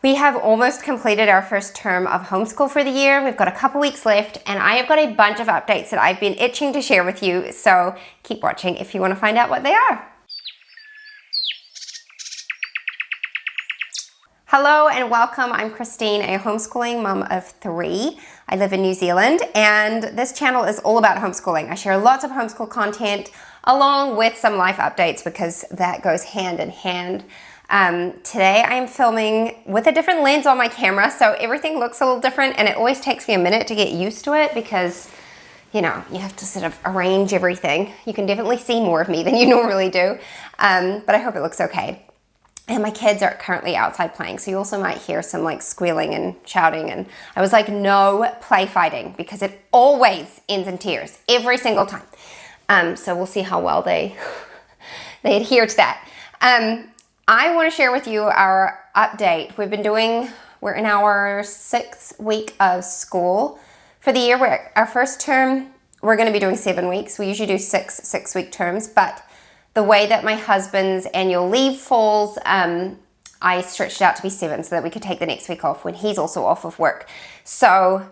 We have almost completed our first term of homeschool for the year. We've got a couple weeks left, and I have got a bunch of updates that I've been itching to share with you, so keep watching if you want to find out what they are. Hello and welcome. I'm Christine, a homeschooling mom of 3. I live in New Zealand, and this channel is all about homeschooling. I share lots of homeschool content along with some life updates because that goes hand in hand. Today I'm filming with a different lens on my camera, so everything looks a little different, and it always takes me a minute to get used to it because, you know, you have to sort of arrange everything. You can definitely see more of me than you normally do, but I hope it looks okay. And my kids are currently outside playing, so you also might hear some like squealing and shouting, and I was like, no play fighting, because it always ends in tears, every single time. So we'll see how well they adhere to that. I want to share with you our update. We're in our 6th week of school for the year. Our first term, we're going to be doing 7 weeks. We usually do 6-week terms, but the way that my husband's annual leave falls, I stretched it out to be 7 so that we could take the next week off when he's also off of work. So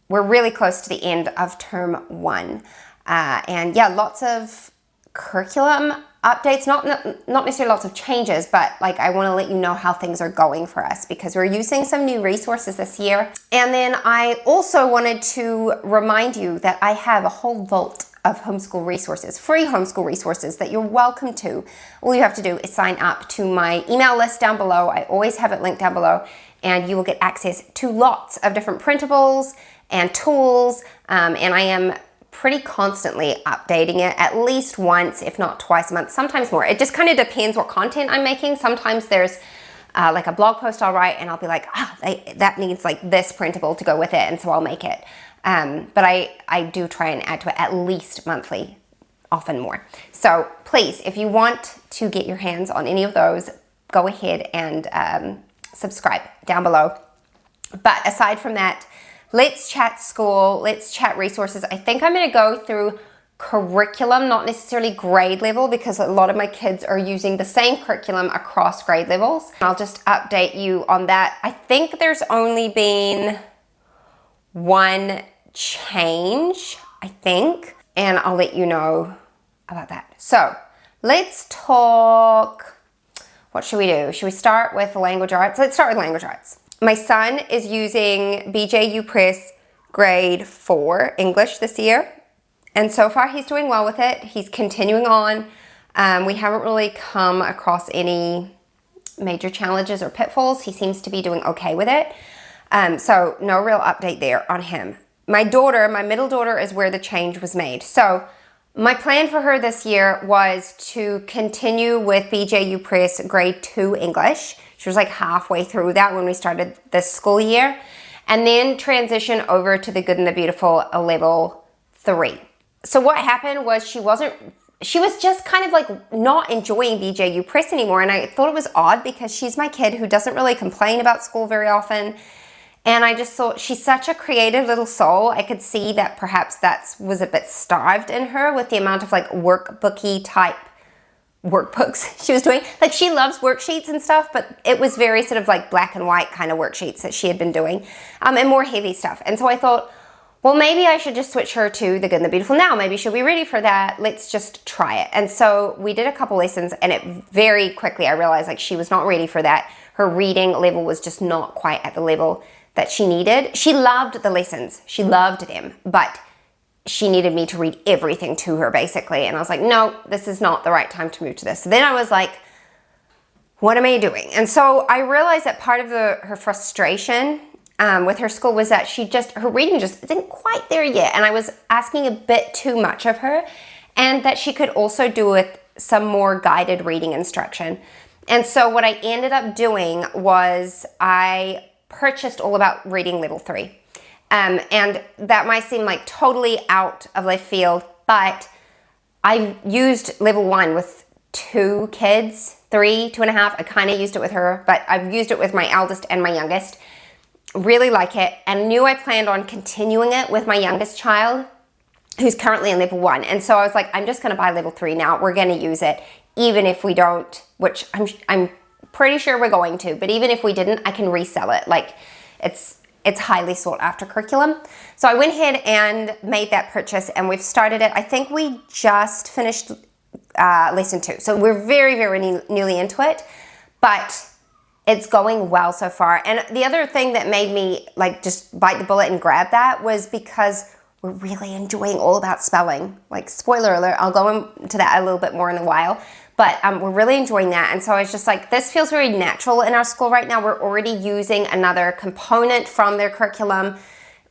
we're really close to the end of term 1. And yeah, lots of curriculum updates, not necessarily lots of changes, but like I want to let you know how things are going for us because we're using some new resources this year. And then I also wanted to remind you that I have a whole vault of homeschool resources, free homeschool resources that you're welcome to. All you have to do is sign up to my email list down below. I always have it linked down below, and you will get access to lots of different printables and tools, and I am pretty constantly updating it at least once, if not twice a month, sometimes more. It just kind of depends what content I'm making. Sometimes there's like a blog post I'll write and I'll be like, that needs like this printable to go with it, and so I'll make it. But I do try and add to it at least monthly, often more. So please, if you want to get your hands on any of those, go ahead and subscribe down below. But aside from that, let's chat school, let's chat resources. I think I'm going to go through curriculum, not necessarily grade level, because a lot of my kids are using the same curriculum across grade levels. I'll just update you on that. I think there's only been one change, I think, and I'll let you know about that. So let's talk, what should we do? Should we start with language arts? Let's start with language arts. My son is using BJU Press grade 4 English this year, and so far he's doing well with it. He's continuing on. We haven't really come across any major challenges or pitfalls. He seems to be doing okay with it. So no real update there on him. My middle daughter is where the change was made. So my plan for her this year was to continue with BJU Press grade 2 English. She was like halfway through that when we started this school year, and then transition over to the Good and the Beautiful level 3. So what happened was she was just kind of like not enjoying BJU Press anymore, and I thought it was odd because she's my kid who doesn't really complain about school very often. And I just thought she's such a creative little soul. I could see that perhaps that was a bit starved in her with the amount of like workbooky type workbooks she was doing. Like she loves worksheets and stuff, but it was very sort of like black and white kind of worksheets that she had been doing, and more heavy stuff. And so I thought, well, maybe I should just switch her to the Good and the Beautiful now. Maybe she'll be ready for that. Let's just try it. And so we did a couple lessons, and it very quickly I realized like she was not ready for that. Her reading level was just not quite at the level that she needed. She loved the lessons. She loved them, but she needed me to read everything to her basically. And I was like, no, this is not the right time to move to this. So then I was like, what am I doing? And so I realized that part of her frustration with her school was that her reading just isn't quite there yet. And I was asking a bit too much of her, and that she could also do with some more guided reading instruction. And so what I ended up doing was I purchased All About Reading level 3. And that might seem like totally out of left field, but I used level 1 with 2 kids, 3, 2.5. I kind of used it with her, but I've used it with my eldest and my youngest. Really like it, and knew I planned on continuing it with my youngest child, who's currently in level 1. And so I was like, I'm just going to buy level 3 now. We're going to use it, even if we don't, which I'm pretty sure we're going to, but even if we didn't, I can resell it. Like, it's highly sought after curriculum. So I went ahead and made that purchase, and we've started it. I think we just finished lesson 2. So we're very, very newly into it, but it's going well so far. And the other thing that made me like just bite the bullet and grab that was because we're really enjoying All About Spelling. Like, spoiler alert, I'll go into that a little bit more in a while. But we're really enjoying that. And so I was just like, this feels very natural in our school right now. We're already using another component from their curriculum,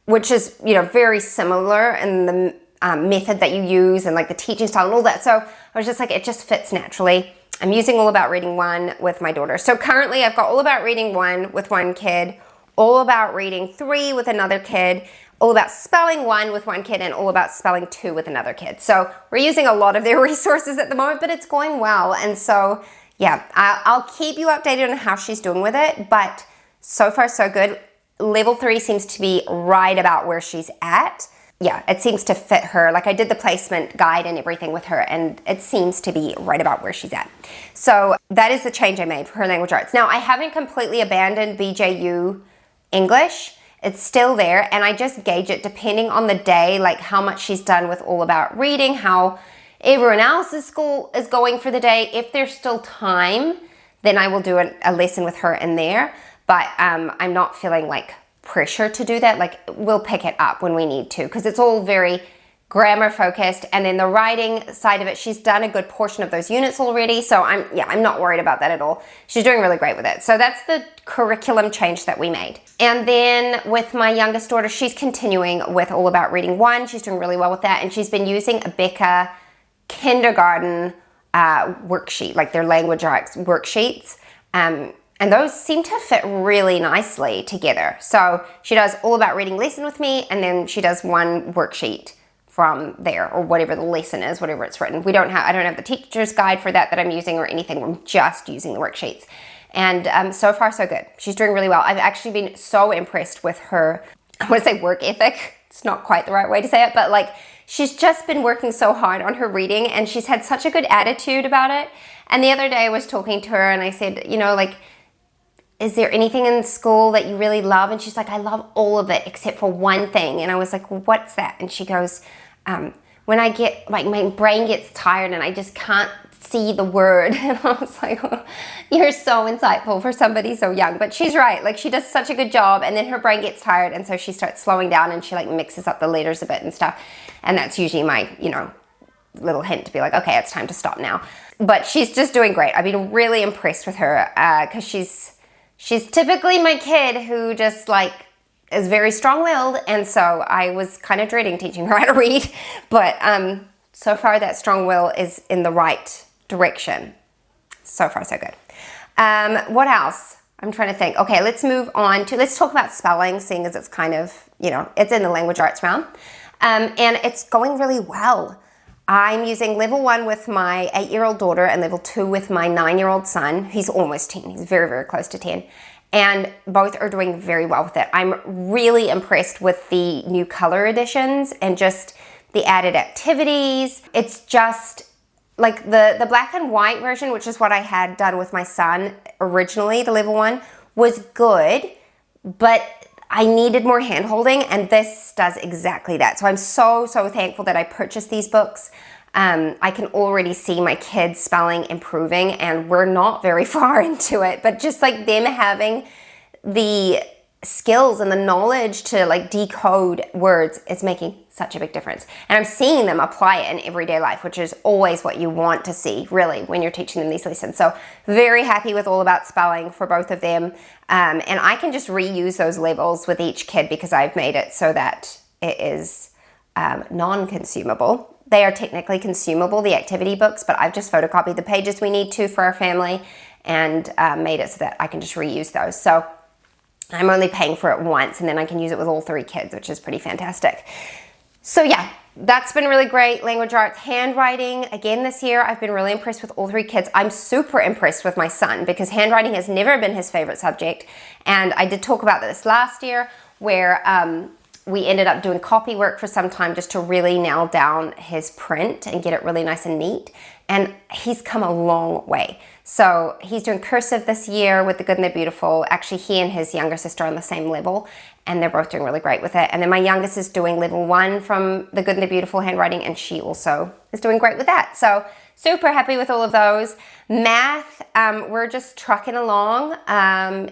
which is, you know, very similar in the method that you use and like the teaching style and all that. So I was just like, it just fits naturally. I'm using All About Reading 1 with my daughter. So currently I've got All About Reading 1 with one kid, All About Reading 3 with another kid, All About Spelling 1 with one kid, and All About Spelling 2 with another kid. So we're using a lot of their resources at the moment, but it's going well. And so, yeah, I'll keep you updated on how she's doing with it, but so far so good. Level 3 seems to be right about where she's at. Yeah, it seems to fit her. Like, I did the placement guide and everything with her, and it seems to be right about where she's at. So that is the change I made for her language arts. Now, I haven't completely abandoned BJU English. It's still there, and I just gauge it depending on the day, like how much she's done with All About Reading, how everyone else's school is going for the day. If there's still time, then I will do a lesson with her in there, but I'm not feeling like pressure to do that. Like, we'll pick it up when we need to, because it's all very grammar focused. And then the writing side of it, she's done a good portion of those units already, so I'm not worried about that at all. She's doing really great with it. So that's the curriculum change that we made. And then with my youngest daughter, she's continuing with All About Reading 1. She's doing really well with that, and she's been using a Becca kindergarten worksheet, like their language arts worksheets. And those seem to fit really nicely together. So she does All About Reading lesson with me, and then she does one worksheet from there, or whatever the lesson is, whatever it's written. I don't have the teacher's guide for that I'm using or anything. I'm just using the worksheets. And so far so good. She's doing really well. I've actually been so impressed with her, I want to say work ethic. It's not quite the right way to say it, but like, she's just been working so hard on her reading, and she's had such a good attitude about it. And the other day I was talking to her and I said, you know, like, is there anything in school that you really love? And she's like, I love all of it except for one thing. And I was like, well, what's that? And she goes, when I get, like, my brain gets tired and I just can't see the word. And I was like, oh, you're so insightful for somebody so young. But she's right. Like, she does such a good job, and then her brain gets tired, and so she starts slowing down, and she like mixes up the letters a bit and stuff. And that's usually my, you know, little hint to be like, okay, it's time to stop now. But she's just doing great. I've been really impressed with her because she's typically my kid who just like is very strong-willed, and so I was kind of dreading teaching her how to read, but so far that strong will is in the right direction. So far so good. What else? I'm trying to think. Okay, let's talk about spelling, seeing as it's kind of, you know, it's in the language arts realm, and it's going really well. I'm using level 1 with my 8-year-old daughter and level 2 with my 9-year-old son. He's almost 10. He's very, very close to 10. And both are doing very well with it. I'm really impressed with the new color additions and just the added activities. It's just like the black and white version, which is what I had done with my son originally, the level 1, was good, but I needed more hand holding, and this does exactly that. So I'm so, so thankful that I purchased these books. I can already see my kids' spelling improving, and we're not very far into it, but just like them having the skills and the knowledge to like decode words is making such a big difference. And I'm seeing them apply it in everyday life, which is always what you want to see, really, when you're teaching them these lessons. So very happy with All About Spelling for both of them. And I can just reuse those levels with each kid because I've made it so that it is non-consumable. They are technically consumable, the activity books, but I've just photocopied the pages we need to for our family and made it so that I can just reuse those. So I'm only paying for it once, and then I can use it with all 3 kids, which is pretty fantastic. So yeah, that's been really great. Language arts, handwriting, again this year, I've been really impressed with all 3 kids. I'm super impressed with my son because handwriting has never been his favorite subject. And I did talk about this last year where we ended up doing copy work for some time just to really nail down his print and get it really nice and neat. And he's come a long way. So he's doing cursive this year with The Good and the Beautiful. Actually, he and his younger sister are on the same level, and they're both doing really great with it. And then my youngest is doing level 1 from The Good and the Beautiful handwriting, and she also is doing great with that. So super happy with all of those. Math, we're just trucking along.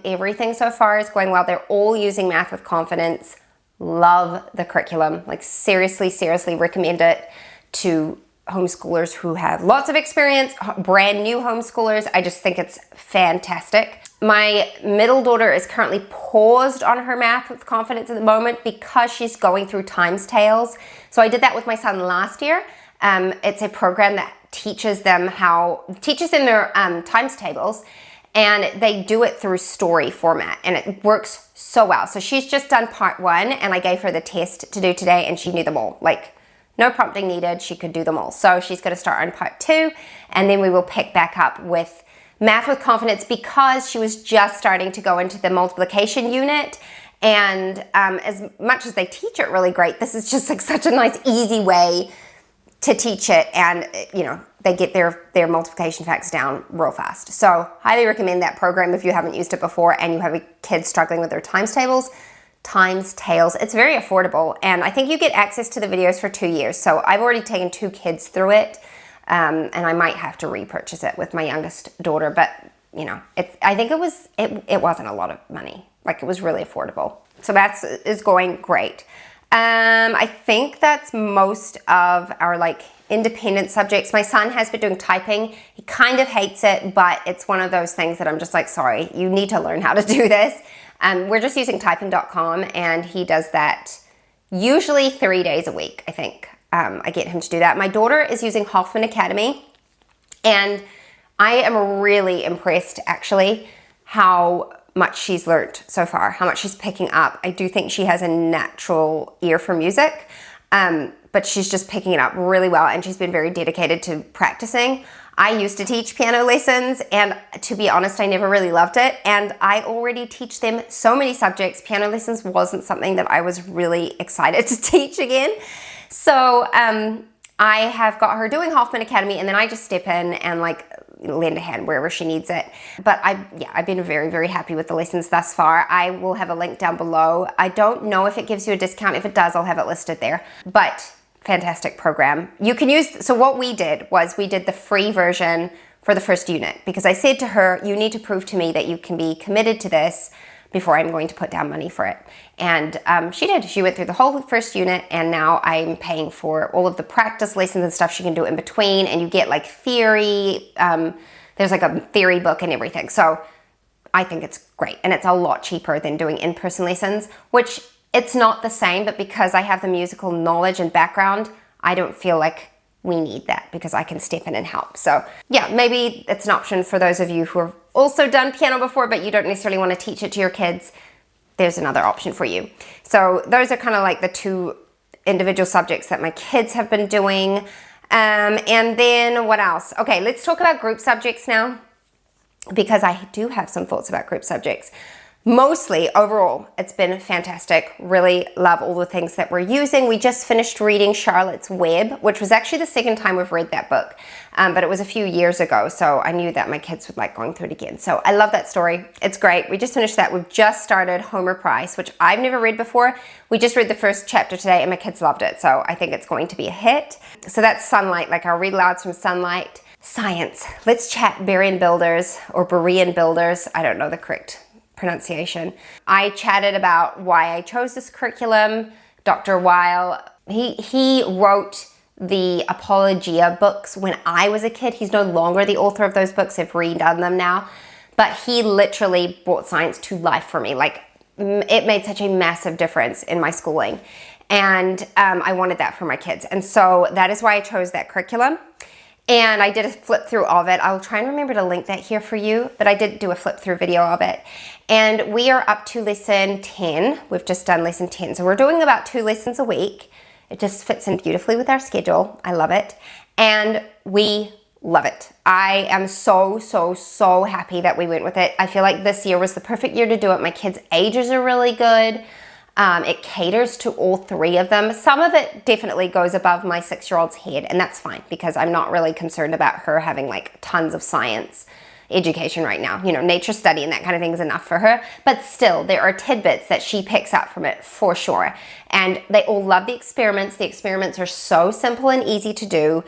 Everything so far is going well. They're all using Math with Confidence. Love the curriculum. Like seriously recommend it to homeschoolers who have lots of experience, brand new homeschoolers. I just think it's fantastic. My middle daughter is currently paused on her Math with Confidence at the moment because she's going through times tables. So I did that with my son last year. It's a program that teaches them their times tables, and they do it through story format, and it works so well. So she's just done part 1, and I gave her the test to do today, and she knew them all. Like, no prompting needed, she could do them all. So she's going to start on part 2, and then we will pick back up with Math with Confidence because she was just starting to go into the multiplication unit. And as much as they teach it really great, this is just like such a nice, easy way to teach it, and you know, they get their multiplication facts down real fast. So highly recommend that program if you haven't used it before and you have a kid struggling with their times tables. It's very affordable, and I think you get access to the videos for 2 years. So I've already taken 2 kids through it, and I might have to repurchase it with my youngest daughter, but you know, I think it wasn't a lot of money. Like, it was really affordable. So is going great. I think that's most of our like independent subjects. My son has been doing typing. He kind of hates it, but it's one of those things that I'm just like, sorry, you need to learn how to do this. We're just using typing.com, and he does that usually 3 days a week, I think. I get him to do that. My daughter is using Hoffman Academy, and I am really impressed actually how much she's learned so far, how much she's picking up. I do think she has a natural ear for music, but she's just picking it up really well, and she's been very dedicated to practicing. I used to teach piano lessons, and to be honest, I never really loved it, and I already teach them so many subjects. Piano lessons wasn't something that I was really excited to teach again. So I have got her doing Hoffman Academy, and then I just step in and like lend a hand wherever she needs it. But I've been very happy with the lessons thus far. I will have a link down below. I don't know if it gives you a discount. If it does, I'll have it listed there. But fantastic program. You can use, so what we did was we did the free version for the first unit, because I said to her, you need to prove to me that you can be committed to this before I'm going to put down money for it. And she did. She went through the whole first unit, and now I'm paying for all of the practice lessons and stuff she can do in between, and you get like theory, there's like a theory book and everything. So I think it's great, and it's a lot cheaper than doing in-person lessons, which it's not the same, but because I have the musical knowledge and background, I don't feel like we need that because I can step in and help. So yeah, maybe it's an option for those of you who have also done piano before, but you don't necessarily want to teach it to your kids. There's another option for you. So those are kind of like the 2 individual subjects that my kids have been doing. And then what else? Okay, let's talk about group subjects now, because I do have some thoughts about group subjects. Mostly, overall, it's been fantastic. Really love all the things that we're using. We just finished reading Charlotte's Web, which was actually the second time we've read that book, but it was a few years ago, so I knew that my kids would like going through it again. So I love that story. It's great. We just finished that. We've just started Homer Price, which I've never read before. We just read the first chapter today, and my kids loved it, so I think it's going to be a hit. So that's Sunlight, like our read alouds from Sunlight. Science. Let's chat Berean Builders, or Berean Builders. I don't know the correct pronunciation. I chatted about why I chose this curriculum. Dr. Weil, he wrote the Apologia books when I was a kid. He's no longer the author of those books. I've redone them now. But he literally brought science to life for me. Like, it made such a massive difference in my schooling. And I wanted that for my kids. And so that is why I chose that curriculum. And I did a flip through of it. I'll try and remember to link that here for you, but I did do a flip through video of it. And we are up to lesson 10. We've just done lesson 10. So we're doing about 2 lessons a week. It just fits in beautifully with our schedule. I love it. And we love it. I am so happy that we went with it. I feel like this year was the perfect year to do it. My kids' ages are really good. It caters to all 3 of them. Some of it definitely goes above my 6-year-old's head, and that's fine because I'm not really concerned about her having like tons of science education right now. You know, nature study and that kind of thing is enough for her. But still, there are tidbits that she picks up from it for sure. And they all love the experiments. The experiments are so simple and easy to do.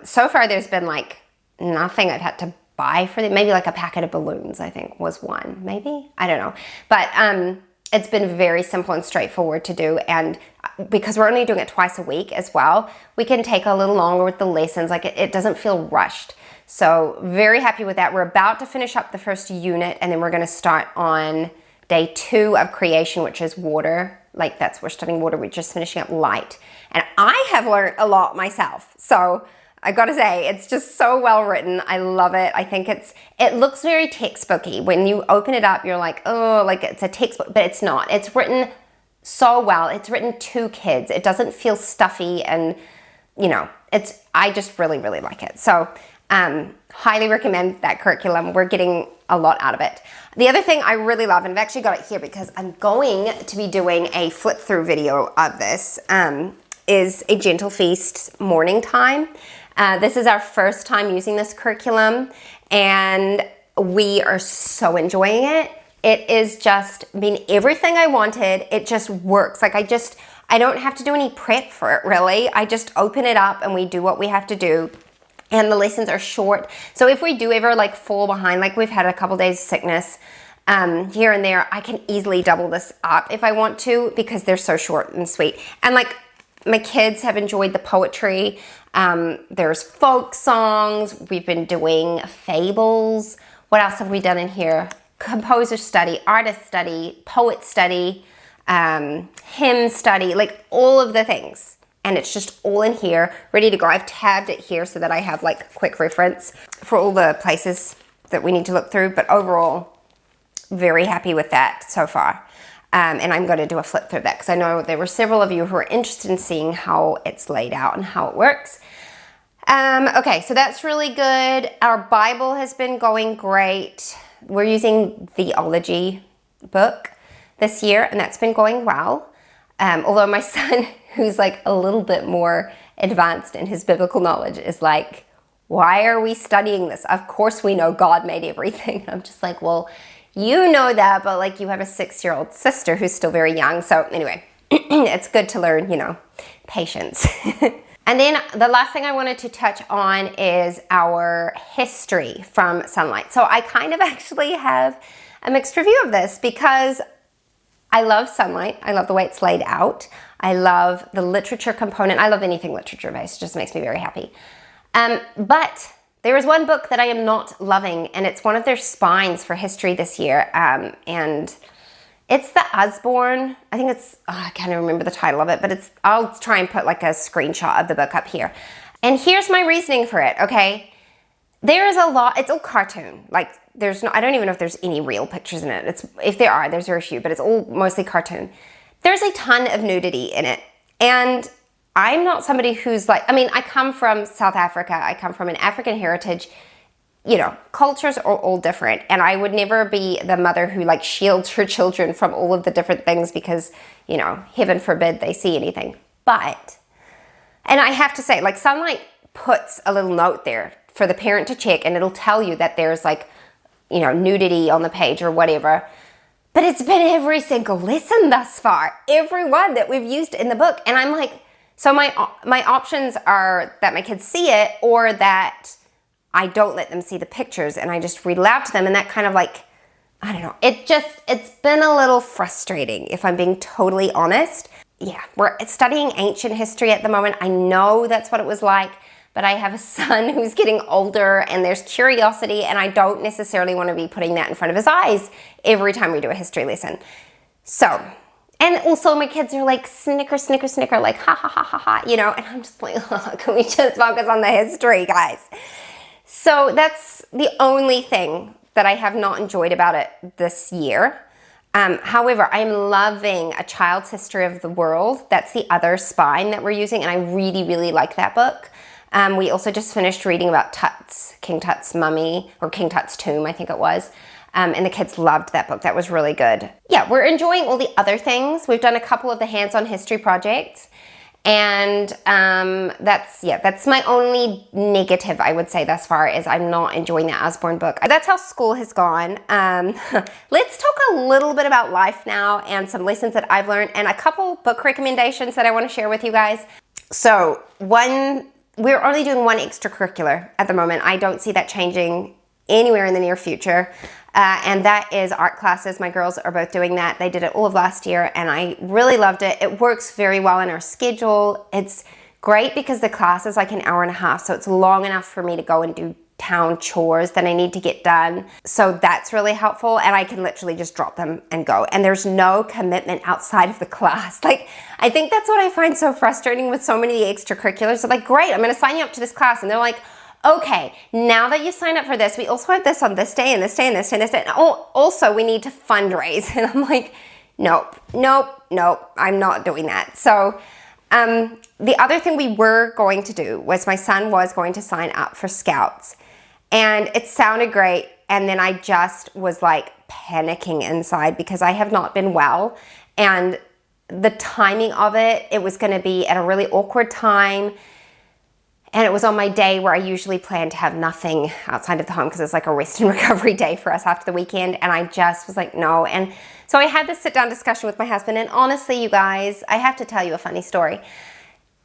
So far, there's been like nothing I've had to buy for them. Maybe like a packet of balloons, I think was one. Maybe? I don't know. But it's been very simple and straightforward to do. And because we're only doing it twice a week as well, we can take a little longer with the lessons. Like it doesn't feel rushed. So very happy with that. We're about to finish up the first unit, and then we're going to start on day 2 of creation, which is water. Like we're studying water. We're just finishing up light. And I have learned a lot myself. So I gotta say, it's just so well written. I love it. I think it looks very textbooky. When you open it up, you're like, oh, like it's a textbook, but it's not. It's written so well. It's written to kids. It doesn't feel stuffy, and you know, I just really, really like it. So highly recommend that curriculum. We're getting a lot out of it. The other thing I really love, and I've actually got it here because I'm going to be doing a flip through video of this, is a Gentle Feast morning time. This is our first time using this curriculum, and we are so enjoying it. It is just been everything I wanted. It just works. Like I don't have to do any prep for it really. I just open it up and we do what we have to do. And the lessons are short. So if we do ever like fall behind, like we've had a couple days of sickness here and there, I can easily double this up if I want to, because they're so short and sweet. And like my kids have enjoyed the poetry. There's folk songs. We've been doing fables. What else have we done in here? Composer study, artist study, poet study, hymn study, like all of the things. And it's just all in here, ready to go. I've tabbed it here so that I have like quick reference for all the places that we need to look through. But overall, very happy with that so far. And I'm going to do a flip through that because I know there were several of you who are interested in seeing how it's laid out and how it works. Okay, so that's really good. Our Bible has been going great. We're using Theology book this year, and that's been going well. Although my son, who's like a little bit more advanced in his biblical knowledge, is like, why are we studying this? Of course we know God made everything. I'm just like, well, you know that, but like you have a 6-year-old sister who's still very young. So anyway, it's good to learn, you know, patience. And then the last thing I wanted to touch on is our history from Sunlight. So I kind of actually have a mixed review of this because I love Sunlight. I love the way it's laid out. I love the literature component. I love anything literature based. It just makes me very happy. But there is one book that I am not loving, and it's one of their spines for history this year. And it's the Usborne. I think it's, I can't remember the title of it, but I'll try and put like a screenshot of the book up here. And here's my reasoning for it, okay? There is a lot, it's all cartoon. Like I don't even know if there's any real pictures in it. If there are, there's very few, but it's all mostly cartoon. There's a ton of nudity in it. And I'm not somebody who's like, I mean, I come from South Africa. I come from an African heritage. You know, cultures are all different. And I would never be the mother who like shields her children from all of the different things because, you know, heaven forbid they see anything. But, and I have to say, like Sunlight puts a little note there for the parent to check, and it'll tell you that there's like, you know, nudity on the page or whatever. But it's been every single lesson thus far. Every one that we've used in the book. And I'm like, so my options are that my kids see it, or that I don't let them see the pictures and I just read aloud to them. And that kind of like, I don't know. It's been a little frustrating if I'm being totally honest. Yeah, we're studying ancient history at the moment. I know that's what it was like, but I have a son who's getting older and there's curiosity, and I don't necessarily want to be putting that in front of his eyes every time we do a history lesson. So, and also my kids are like, snicker, snicker, snicker, like, ha, ha, ha, ha, ha, you know, and I'm just like, oh, can we just focus on the history, guys? So that's the only thing that I have not enjoyed about it this year. However, I'm loving A Child's History of the World. That's the other spine that we're using, and I really, really like that book. We also just finished reading about Tut's, King Tut's mummy, or King Tut's tomb, I think it was. And the kids loved that book. That was really good. Yeah, we're enjoying all the other things. We've done a couple of the hands-on history projects. And that's my only negative, I would say, thus far, is I'm not enjoying the Osborne book. That's how school has gone. Let's talk a little bit about life now and some lessons that I've learned and a couple book recommendations that I want to share with you guys. So we're only doing one extracurricular at the moment. I don't see that changing anywhere in the near future. And that is art classes. My girls are both doing that. They did it all of last year and I really loved it. It works very well in our schedule. It's great because the class is like an hour and a half, so it's long enough for me to go and do town chores that I need to get done. So that's really helpful, and I can literally just drop them and go. And there's no commitment outside of the class. Like, I think that's what I find so frustrating with so many extracurriculars. They're like, great, I'm gonna sign you up to this class. And they're like, okay, now that you signed up for this, we also have this on this day and this day and this day and this day. And also, we need to fundraise. And I'm like, nope, I'm not doing that. So the other thing we were going to do was my son was going to sign up for Scouts. And it sounded great. And then I just was like panicking inside because I have not been well. And the timing of it was going to be at a really awkward time. And it was on my day where I usually plan to have nothing outside of the home because it's like a rest and recovery day for us after the weekend. And I just was like, no. And so I had this sit down discussion with my husband. And honestly, you guys, I have to tell you a funny story.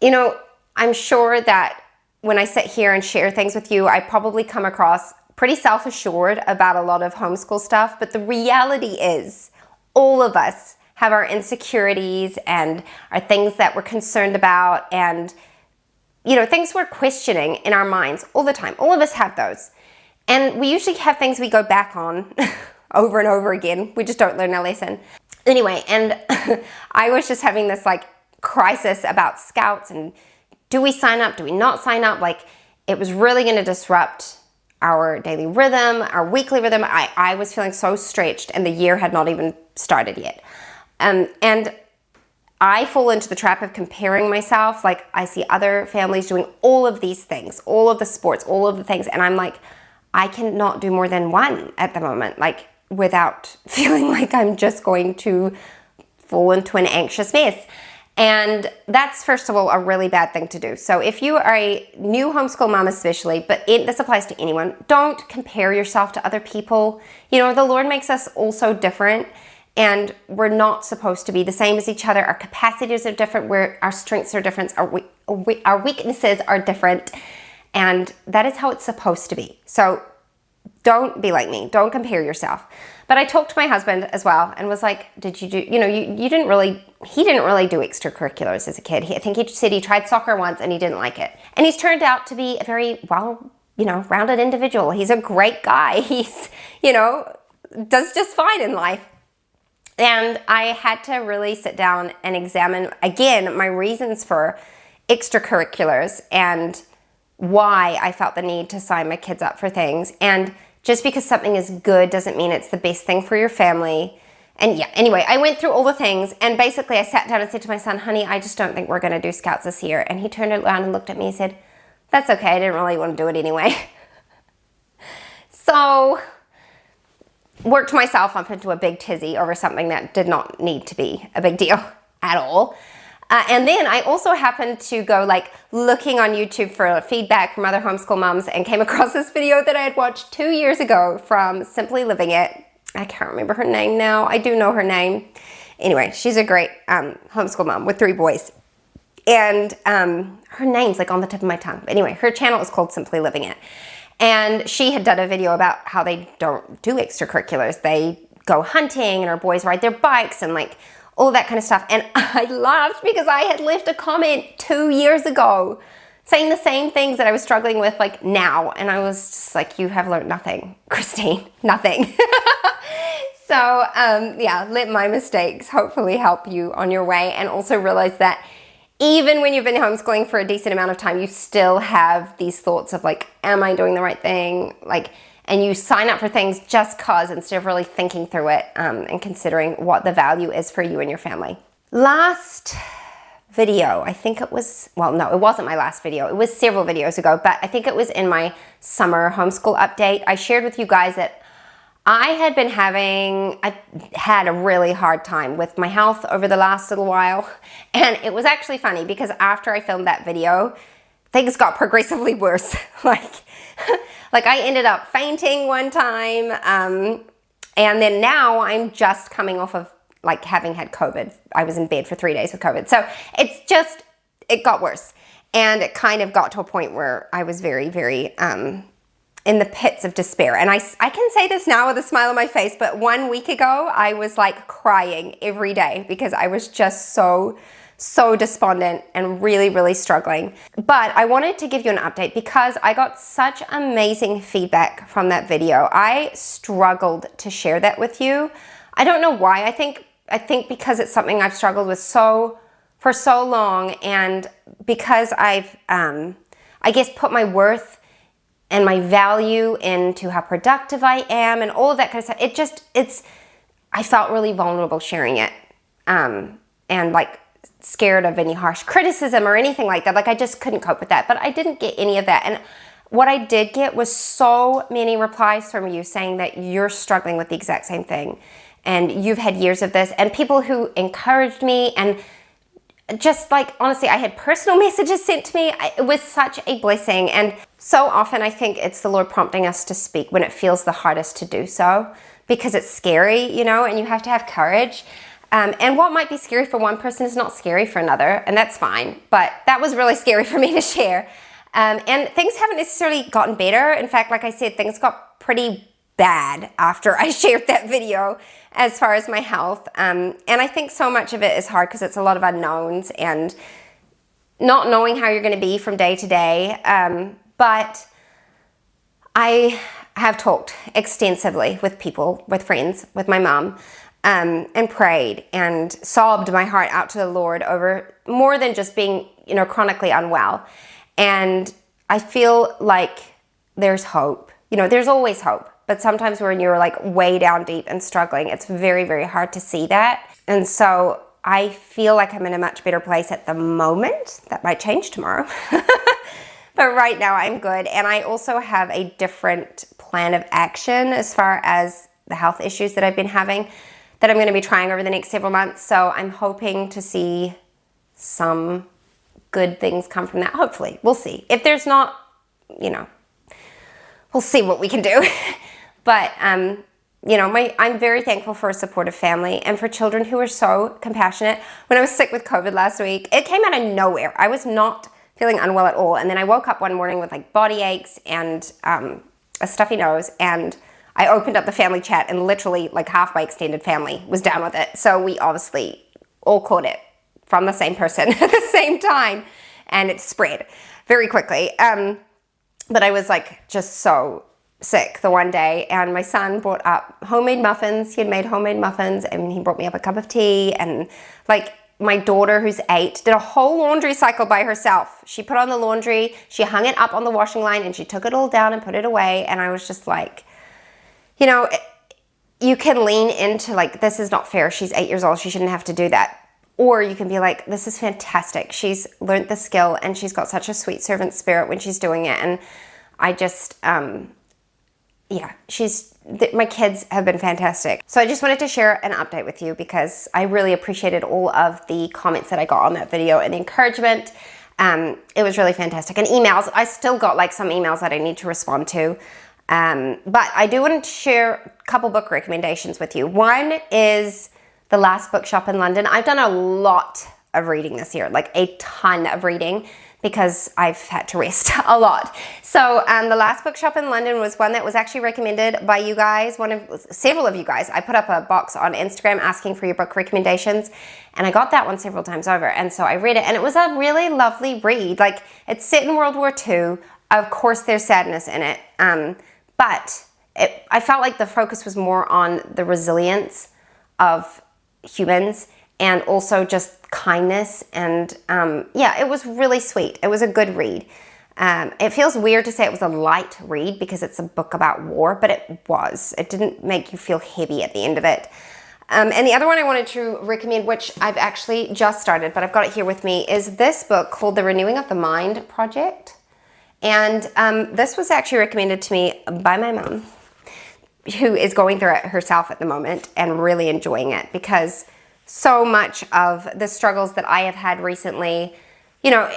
You know, I'm sure that when I sit here and share things with you, I probably come across pretty self-assured about a lot of homeschool stuff. But the reality is all of us have our insecurities and our things that we're concerned about and you know, things we're questioning in our minds all the time. All of us have those. And we usually have things we go back on over and over again. We just don't learn our lesson. Anyway, and I was just having this like crisis about Scouts and do we sign up? Do we not sign up? Like, it was really going to disrupt our daily rhythm, our weekly rhythm. I was feeling so stretched and the year had not even started yet. And I fall into the trap of comparing myself. Like, I see other families doing all of these things, all of the sports, all of the things. And I'm like, I cannot do more than one at the moment, like without feeling like I'm just going to fall into an anxious mess. And that's, first of all, a really bad thing to do. So if you are a new homeschool mom especially, but this applies to anyone, don't compare yourself to other people. You know, the Lord makes us all so different. And we're not supposed to be the same as each other. Our capacities are different. Our strengths are different. Our weaknesses are different. And that is how it's supposed to be. So don't be like me. Don't compare yourself. But I talked to my husband as well and was like, did you do, you know, he didn't really do extracurriculars as a kid. I think he said he tried soccer once and he didn't like it. And he's turned out to be a very rounded individual. He's a great guy. He's, does just fine in life. And I had to really sit down and examine, again, my reasons for extracurriculars and why I felt the need to sign my kids up for things. And just because something is good doesn't mean it's the best thing for your family. And yeah, anyway, I went through all the things. And basically, I sat down and said to my son, honey, I just don't think we're going to do Scouts this year. And he turned around and looked at me and said, that's okay. I didn't really want to do it anyway. So worked myself up into a big tizzy over something that did not need to be a big deal at all. And then I also happened to go looking on YouTube for feedback from other homeschool moms and came across this video that I had watched 2 years ago from Simply Living It. I can't remember her name now. I do know her name. Anyway, she's a great homeschool mom with 3 boys. And her name's on the tip of my tongue. But anyway, her channel is called Simply Living It. And she had done a video about how they don't do extracurriculars. They go hunting and our boys ride their bikes and all that kind of stuff. And I laughed because I had left a comment 2 years ago saying the same things that I was struggling with now. And I was just like, you have learned nothing, Christine, nothing. So yeah, let my mistakes hopefully help you on your way, and also realize that even when you've been homeschooling for a decent amount of time, you still have these thoughts of am I doing the right thing? And you sign up for things just cause, instead of really thinking through it and considering what the value is for you and your family. Last video, I think it was, well, no, it wasn't my last video. It was several videos ago, but I think it was in my summer homeschool update. I shared with you guys that I had a really hard time with my health over the last little while. And it was actually funny because after I filmed that video, things got progressively worse. like I ended up fainting one time. And then now I'm just coming off of like having had COVID. I was in bed for 3 days with COVID. So it got worse. And it kind of got to a point where I was very, very, in the pits of despair. And I can say this now with a smile on my face, but 1 week ago, I was like crying every day because I was just so despondent and really, really struggling. But I wanted to give you an update because I got such amazing feedback from that video. I struggled to share that with you. I don't know why. I think because it's something I've struggled with for so long, and because I've, I guess, put my worth and my value into how productive I am and all of that kind of stuff. I felt really vulnerable sharing it, and like scared of any harsh criticism or anything like that. Like I just couldn't cope with that, but I didn't get any of that. And what I did get was so many replies from you saying that you're struggling with the exact same thing and you've had years of this, and people who encouraged me, and just like, honestly, I had personal messages sent to me. It was such a blessing. And so often I think it's the Lord prompting us to speak when it feels the hardest to do so, because it's scary, and you have to have courage. And what might be scary for one person is not scary for another, and that's fine. But that was really scary for me to share. And things haven't necessarily gotten better. In fact, like I said, things got pretty bad after I shared that video as far as my health. And I think so much of it is hard because it's a lot of unknowns and not knowing how you're going to be from day to day. But I have talked extensively with people, with friends, with my mom, and prayed and sobbed my heart out to the Lord over more than just being, chronically unwell. And I feel like there's hope. There's always hope. But sometimes when you're like way down deep and struggling, it's very, very hard to see that. And so I feel like I'm in a much better place at the moment. That might change tomorrow. But right now I'm good. And I also have a different plan of action as far as the health issues that I've been having that I'm going to be trying over the next several months. So I'm hoping to see some good things come from that. Hopefully. We'll see. If there's not, we'll see what we can do. But, I'm very thankful for a supportive family and for children who are so compassionate. When I was sick with COVID last week, it came out of nowhere. I was not feeling unwell at all. And then I woke up one morning with like body aches and a stuffy nose. And I opened up the family chat and literally like half my extended family was down with it. So we obviously all caught it from the same person at the same time. And it spread very quickly. But I was like just so sick the one day, and my son brought up homemade muffins. He had made homemade muffins, and he brought me up a cup of tea. And like my daughter, who's 8, did a whole laundry cycle by herself. She put on the laundry, she hung it up on the washing line, and she took it all down and put it away. And I was just like, you can lean into like, this is not fair. She's 8 years old. She shouldn't have to do that. Or you can be like, this is fantastic. She's learned the skill, and she's got such a sweet servant spirit when she's doing it. And I just, my kids have been fantastic. So I just wanted to share an update with you because I really appreciated all of the comments that I got on that video and the encouragement. It was really fantastic. And emails, I still got like some emails that I need to respond to. But I do want to share a couple book recommendations with you. One is The Last Bookshop in London. I've done a lot of reading this year, like a ton of reading, because I've had to rest a lot. So The Last Bookshop in London was one that was actually recommended by you guys, several of you guys. I put up a box on Instagram asking for your book recommendations, and I got that one several times over. And so I read it, and it was a really lovely read. Like, it's set in World War II. Of course, there's sadness in it. But I felt like the focus was more on the resilience of humans and also just kindness. And it was really sweet. It was a good read. It feels weird to say it was a light read because it's a book about war, but it was. It didn't make you feel heavy at the end of it. And the other one I wanted to recommend, which I've actually just started, but I've got it here with me, is this book called The Renewing of the Mind Project. And this was actually recommended to me by my mom. who is going through it herself at the moment and really enjoying it, because so much of the struggles that I have had recently, you know,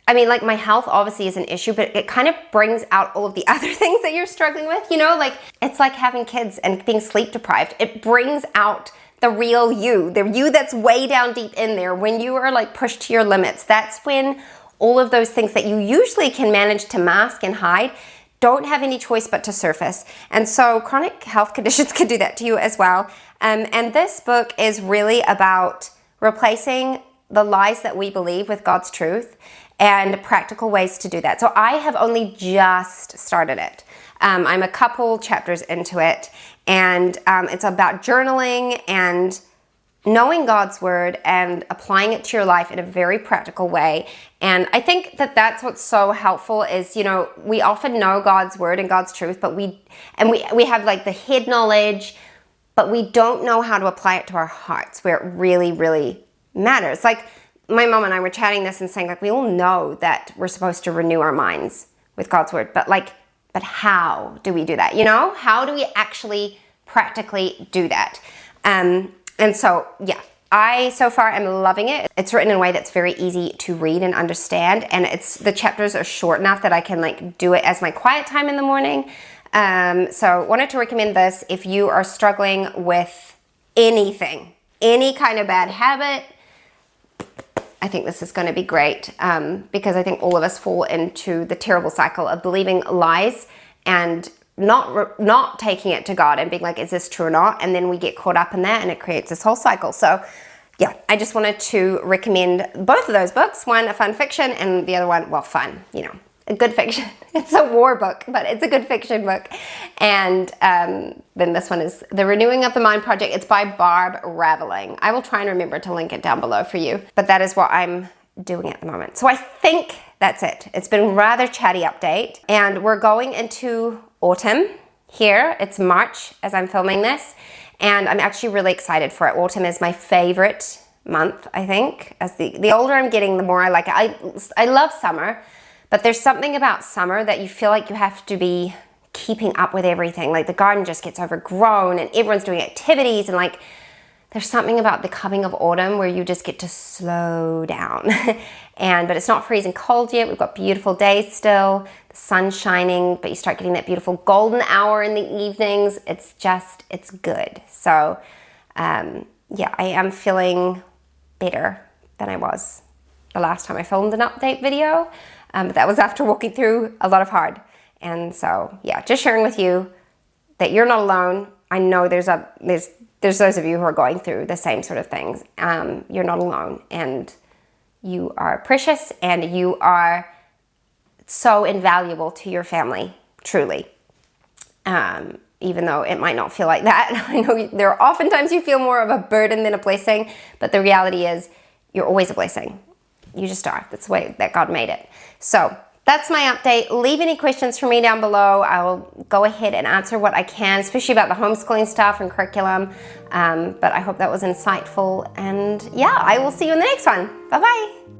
I mean, like, my health obviously is an issue, but it kind of brings out all of the other things that you're struggling with, you know, like, it's like having kids and being sleep deprived. It brings out the real you, the you that's way down deep in there. When you are like pushed to your limits, that's when all of those things that you usually can manage to mask and hide don't have any choice but to surface. And so chronic health conditions can do that to you as well. And this book is really about replacing the lies that we believe with God's truth and practical ways to do that. So I have only just started it. I'm a couple chapters into it, and it's about journaling and knowing God's word and applying it to your life in a very practical way. And I think that that's what's so helpful is, you know, we often know God's word and God's truth, but we have like the head knowledge, but we don't know how to apply it to our hearts where it really, really matters. Like, my mom and I were chatting this and saying, like, we all know that we're supposed to renew our minds with God's word, but how do we do that? You know, how do we actually practically do that? And so, yeah, I so far am loving it. It's written in a way that's very easy to read and understand, and the chapters are short enough that I can like do it as my quiet time in the morning. So wanted to recommend this if you are struggling with anything, any kind of bad habit. I think this is going to be great, because I think all of us fall into the terrible cycle of believing lies and not taking it to God and being like, is this true or not? And then we get caught up in that and it creates this whole cycle. So yeah, I just wanted to recommend both of those books. One, a fun fiction, and the other one, well, fun, you know, a good fiction. It's a war book, but it's a good fiction book. And then this one is The Renewing of the Mind Project. It's by Barb Raveling. I will try and remember to link it down below for you, but that is what I'm doing at the moment. So I think that's it. It's been rather chatty update, and we're going into autumn here. It's March as I'm filming this, and I'm actually really excited for it. Autumn is my favorite month, I think. As the older I'm getting, the more I like it. I love summer, but there's something about summer that you feel like you have to be keeping up with everything. Like, the garden just gets overgrown and everyone's doing activities, and like, there's something about the coming of autumn where you just get to slow down. But it's not freezing cold yet. We've got beautiful days still, the sun's shining, but you start getting that beautiful golden hour in the evenings. It's good. So yeah, I am feeling better than I was the last time I filmed an update video. But that was after walking through a lot of hard. And so yeah, just sharing with you that you're not alone. I know there's those of you who are going through the same sort of things. You're not alone, and you are precious, and you are so invaluable to your family, truly. Even though it might not feel like that. I know there are oftentimes you feel more of a burden than a blessing, but the reality is you're always a blessing. You just are. That's the way that God made it. So that's my update. Leave any questions for me down below. I'll go ahead and answer what I can, especially about the homeschooling stuff and curriculum. But I hope that was insightful. And yeah, I will see you in the next one. Bye-bye.